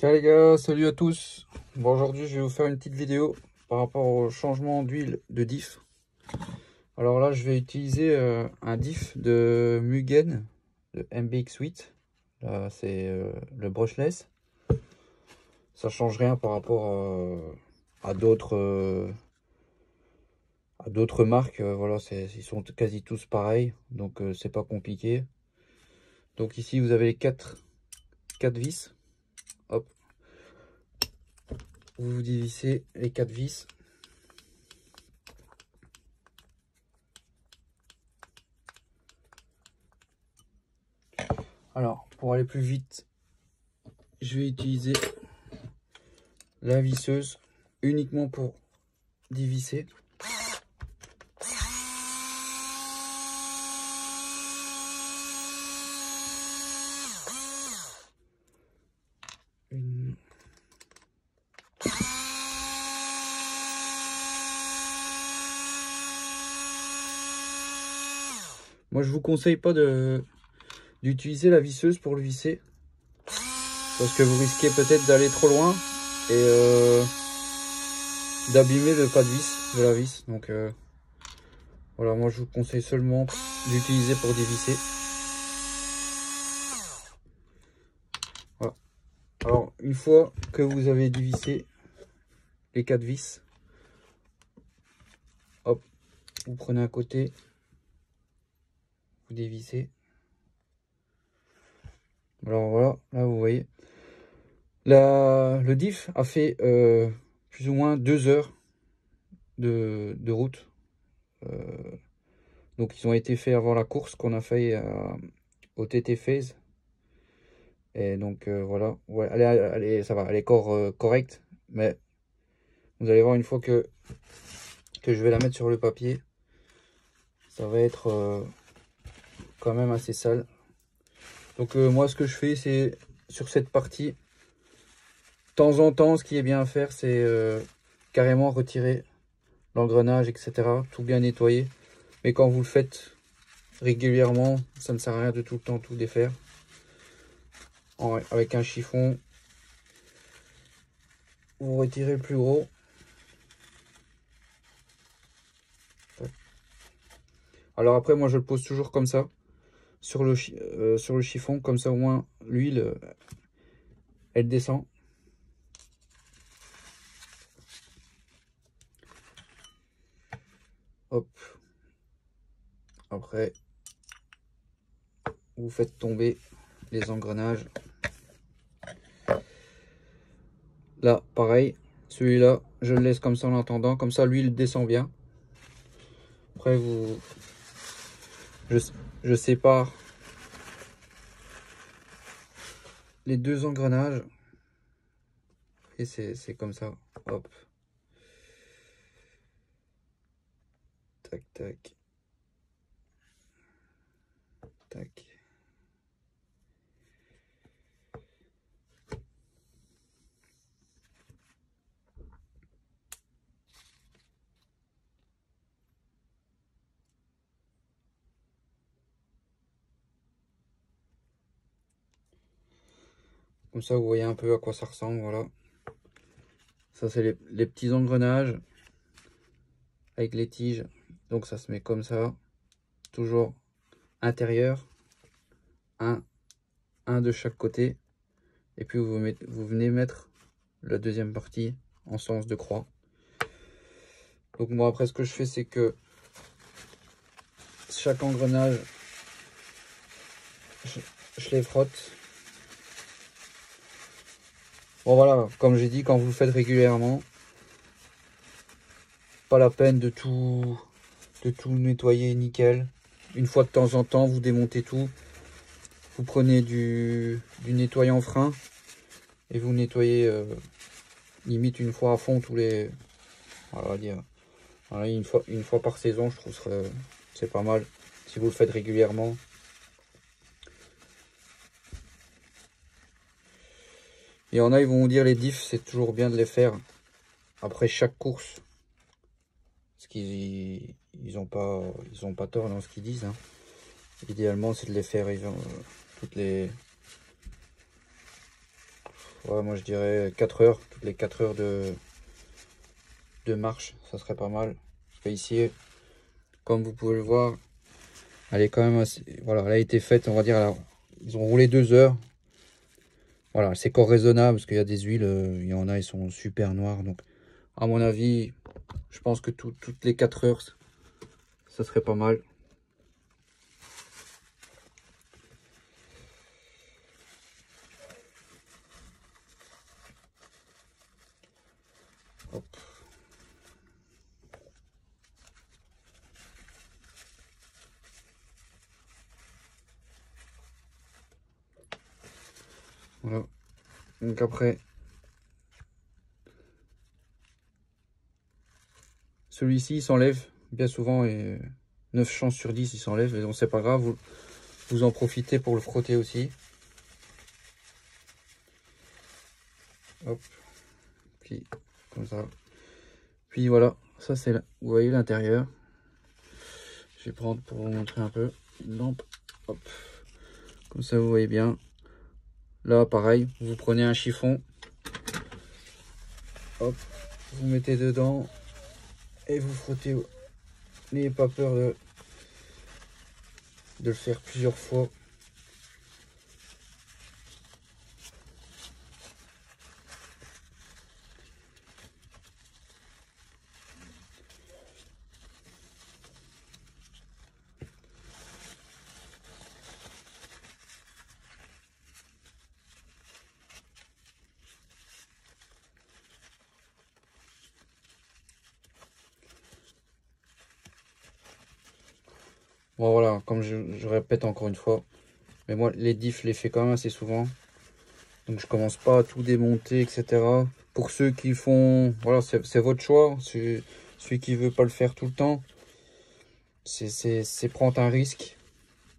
Ciao les gars, salut à tous. Bon, aujourd'hui je vais vous faire une petite vidéo par rapport au changement d'huile de diff. Alors là je vais utiliser un diff de Mugen de MBX8. Là c'est le brushless. Ça change rien par rapport à d'autres marques. Voilà, ils sont quasi tous pareils, donc c'est pas compliqué. Donc ici vous avez les 4 vis. Hop, vous dévissez les 4 vis. Alors, pour aller plus vite, je vais utiliser la visseuse uniquement pour dévisser. Moi, je vous conseille pas d'utiliser la visseuse pour le visser, parce que vous risquez peut-être d'aller trop loin et d'abîmer le pas de vis de la vis. Donc voilà, moi je vous conseille seulement d'utiliser pour dévisser. Voilà. Alors une fois que vous avez dévissé les 4 vis, hop, vous prenez un côté, vous dévissez. Alors voilà, là vous voyez, le diff a fait plus ou moins 2 heures de route. Donc ils ont été faits avant la course qu'on a fait au TT Phase. Et donc voilà, ouais, ça va, elle est correcte, mais vous allez voir une fois que je vais la mettre sur le papier, ça va être quand même assez sale. Donc moi ce que je fais, c'est sur cette partie, de temps en temps, ce qui est bien à faire, c'est carrément retirer l'engrenage, etc. Tout bien nettoyer. Mais quand vous le faites régulièrement, ça ne sert à rien de tout le temps tout défaire. Avec un chiffon, vous retirez le plus gros. Alors après, moi je le pose toujours comme ça, sur le chiffon, comme ça au moins l'huile, elle descend. Hop. Après, vous faites tomber les engrenages. Là, pareil, celui-là, je le laisse comme ça en attendant, comme ça l'huile descend bien. Après, je sépare les 2 engrenages. Et c'est comme ça. Hop. Tac, tac. Tac. Comme ça, vous voyez un peu à quoi ça ressemble, voilà. Ça, c'est les petits engrenages avec les tiges. Donc, ça se met comme ça. Toujours intérieur. Un de chaque côté. Et puis, vous venez mettre la deuxième partie en sens de croix. Donc, moi, après, ce que je fais, c'est que chaque engrenage, je les frotte. Bon, voilà, comme j'ai dit, quand vous le faites régulièrement, pas la peine de tout nettoyer nickel. Une fois de temps en temps, vous démontez tout. Vous prenez du nettoyant frein et vous nettoyez limite une fois à fond tous les... On va dire, voilà, une fois par saison, je trouve que c'est pas mal si vous le faites régulièrement. Il y en a, ils vont vous dire les diffs, c'est toujours bien de les faire après chaque course. Parce qu'ils ont pas tort dans ce qu'ils disent. Hein. Idéalement, c'est de les faire toutes les Ouais, moi je dirais 4 heures, toutes les 4 heures de marche, ça serait pas mal. Parce que ici, comme vous pouvez le voir, elle est quand même assez, voilà, elle a été faite, on va dire, ils ont roulé 2 heures. Voilà, c'est encore raisonnable parce qu'il y a des huiles, il y en a, ils sont super noirs. Donc, à mon avis, je pense que toutes les 4 heures, ça serait pas mal. Hop. Voilà. Donc après, celui-ci, il s'enlève bien souvent et 9 chances sur 10, il s'enlève. Et donc, c'est pas grave, vous en profitez pour le frotter aussi. Hop. Puis, comme ça. Puis voilà, ça c'est, vous voyez l'intérieur. Je vais prendre pour vous montrer un peu une lampe. Hop. Comme ça, vous voyez bien. Là, pareil, vous prenez un chiffon. Hop. Vous mettez dedans. Et vous frottez. N'ayez pas peur de le faire plusieurs fois. Bon, voilà, comme je répète encore une fois. Mais moi, les diffs, je les fais quand même assez souvent. Donc, je commence pas à tout démonter, etc. Pour ceux qui font... Voilà, c'est votre choix. Celui qui veut pas le faire tout le temps, c'est prendre un risque.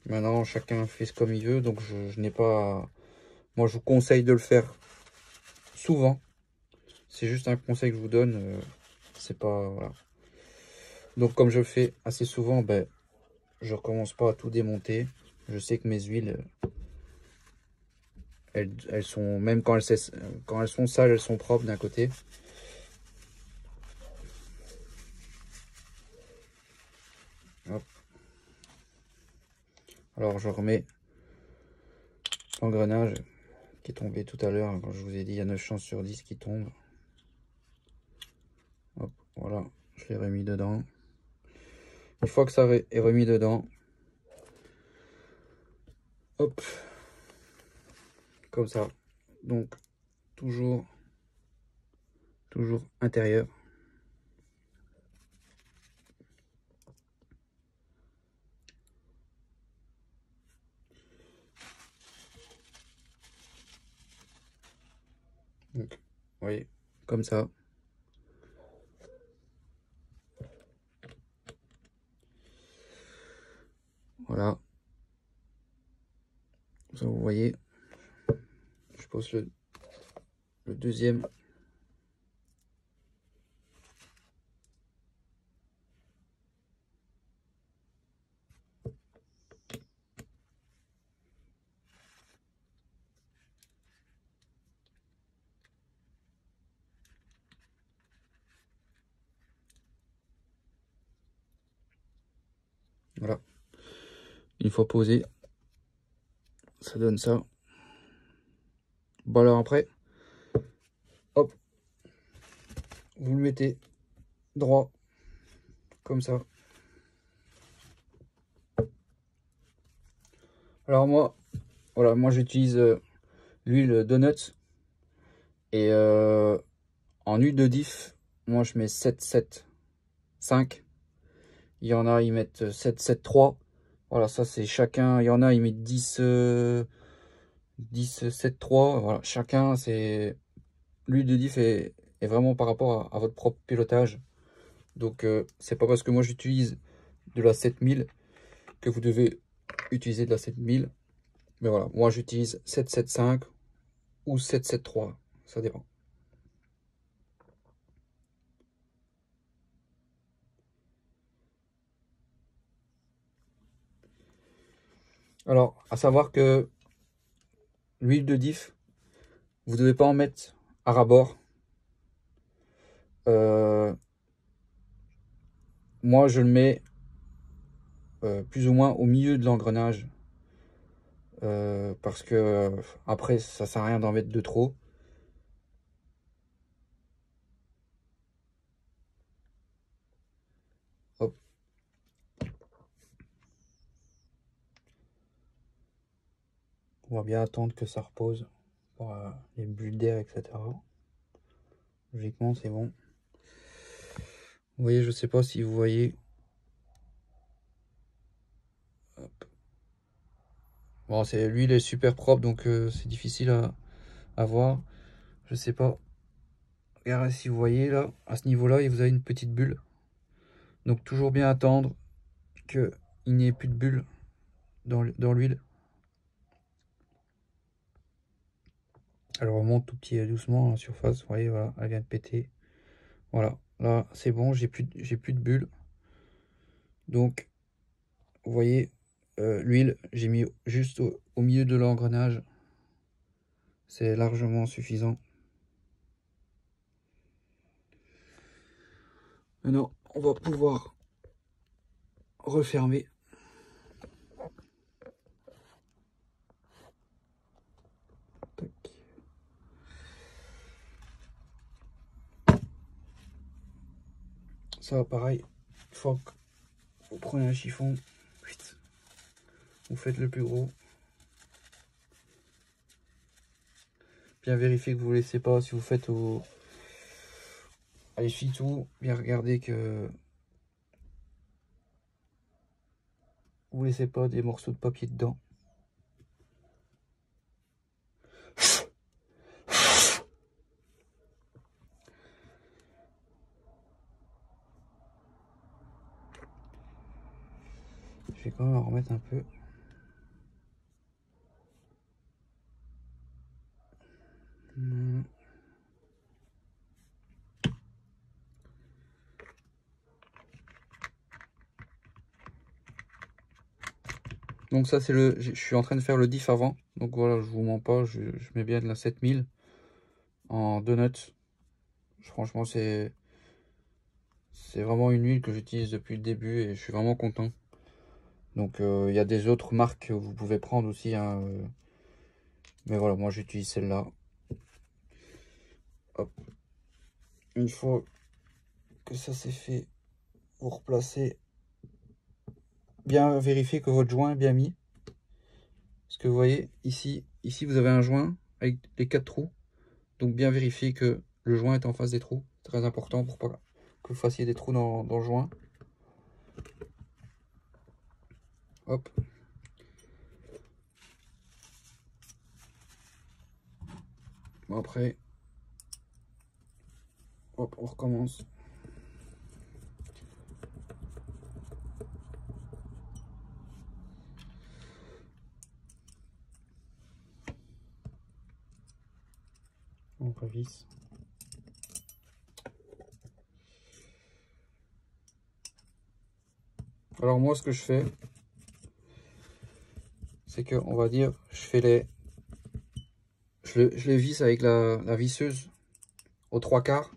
Maintenant, chacun fait ce comme il veut. Donc, je n'ai pas... Moi, je vous conseille de le faire souvent. C'est juste un conseil que je vous donne. C'est pas... Voilà. Donc, comme je le fais assez souvent, ben, je recommence pas à tout démonter. Je sais que mes huiles, elles sont... Même quand elles sont sales, elles sont propres d'un côté. Hop. Alors, je remets l'engrenage qui est tombé tout à l'heure. Quand je vous ai dit, il y a 9 chances sur 10 qui tombe. Hop, voilà, je l'ai remis dedans. Une fois que ça est remis dedans, hop, comme ça. Donc, toujours intérieur. Donc, vous voyez, comme ça. Voilà. Ça, vous voyez. Je pose le deuxième. Voilà. Une fois posé, ça donne ça. Bon, alors après, hop, vous le mettez droit, comme ça. Alors moi, voilà, moi j'utilise l'huile Donuts. Et en huile de diff, moi je mets 7,7,5. Il y en a, ils mettent 7,7,3. Voilà, ça c'est chacun. Il y en a, ils mettent 10,7,3. Voilà, chacun, c'est... L'huile de diff est vraiment par rapport à votre propre pilotage. Donc, c'est pas parce que moi j'utilise de la 7000 que vous devez utiliser de la 7000. Mais voilà, moi j'utilise 7,7,5 ou 7,7,3. Ça dépend. Alors, à savoir que l'huile de diff, Vous devez pas en mettre à ras-bord. Moi, je le mets plus ou moins au milieu de l'engrenage. Parce que après, ça sert à rien d'en mettre de trop. Hop. On va bien attendre que ça repose pour les bulles d'air, etc. Logiquement, c'est bon. Vous voyez, je sais pas si vous voyez. Hop. Bon, l'huile est super propre, donc c'est difficile à voir. Je sais pas. Regardez si vous voyez là, à ce niveau-là, vous avez une petite bulle. Donc toujours bien attendre qu'il n'y ait plus de bulles dans l'huile. Elle remonte tout petit doucement à la surface. Vous voyez, voilà, elle vient de péter. Voilà, là c'est bon, j'ai plus de bulles. Donc, vous voyez, l'huile, j'ai mis juste au milieu de l'engrenage. C'est largement suffisant. Maintenant, on va pouvoir refermer. Tac. Ça va pareil, une fois que vous prenez un chiffon, vous faites le plus gros. Bien vérifier que vous ne laissez pas, si vous faites au... à l'essuie-tout, bien regarder que vous ne laissez pas des morceaux de papier dedans. Je vais quand même en remettre un peu. Donc ça c'est je suis en train de faire le diff avant. Donc voilà, je vous mens pas, je mets bien de la 7000 en donuts. Franchement c'est vraiment une huile que j'utilise depuis le début et je suis vraiment content. Donc il y a des autres marques que vous pouvez prendre aussi, hein, mais voilà, moi j'utilise celle-là. Hop. Une fois que ça c'est fait, vous replacez, bien vérifier que votre joint est bien mis. Parce que vous voyez, ici vous avez un joint avec les 4 trous. Donc bien vérifier que le joint est en face des trous. Très important pour pas que vous fassiez des trous dans le joint. Hop. Bon après, hop, on recommence. On revisse. Alors moi ce que je fais, c'est que on va dire, je les visse avec la visseuse aux 3/4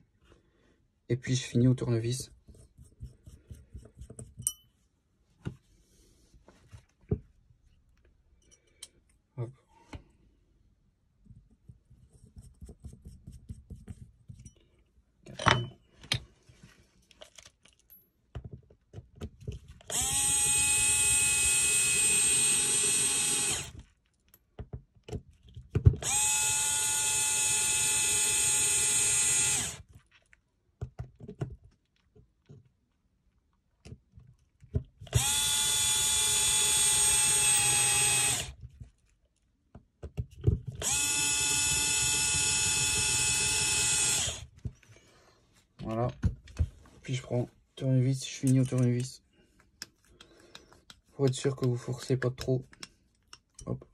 et puis je finis au tournevis. Hop. Voilà. Puis je prends tournevis, je finis au tournevis. Pour être sûr que vous forcez pas trop. Hop.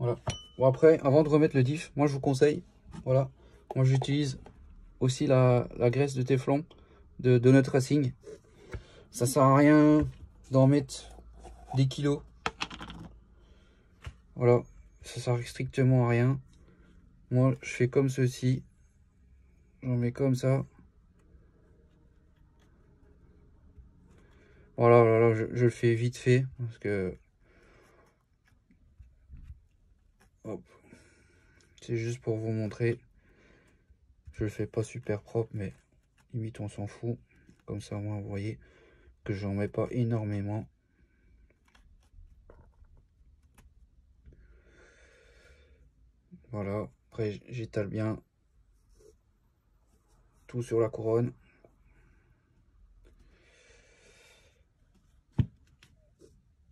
Voilà. Bon après, avant de remettre le diff, moi je vous conseille, voilà, moi j'utilise aussi la graisse de téflon de Donut Racing. Ça sert à rien d'en mettre des kilos. Voilà, ça sert strictement à rien. Moi je fais comme ceci, j'en mets comme ça. Voilà, voilà, je le fais vite fait parce que c'est juste pour vous montrer. Je le fais pas super propre, mais limite on s'en fout. Comme ça, moi, vous voyez que j'en mets pas énormément. Voilà, après j'étale bien tout sur la couronne.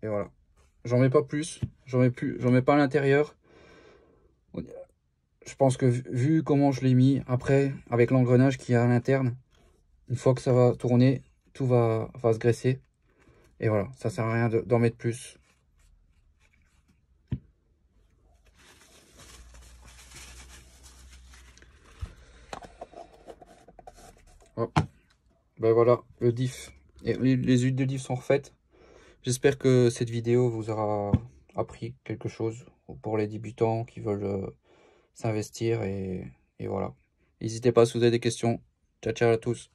Et voilà, j'en mets pas plus, j'en mets pas à l'intérieur. Je pense que vu comment je l'ai mis, après avec l'engrenage qu'il y a à l'interne, une fois que ça va tourner, tout va se graisser. Et voilà, ça sert à rien d'en mettre plus. Hop. Ben voilà, le diff. Et les huiles de diff sont refaites. J'espère que cette vidéo vous aura appris quelque chose pour les débutants qui veulent s'investir. Et voilà. N'hésitez pas si vous avez des questions. Ciao, ciao à tous.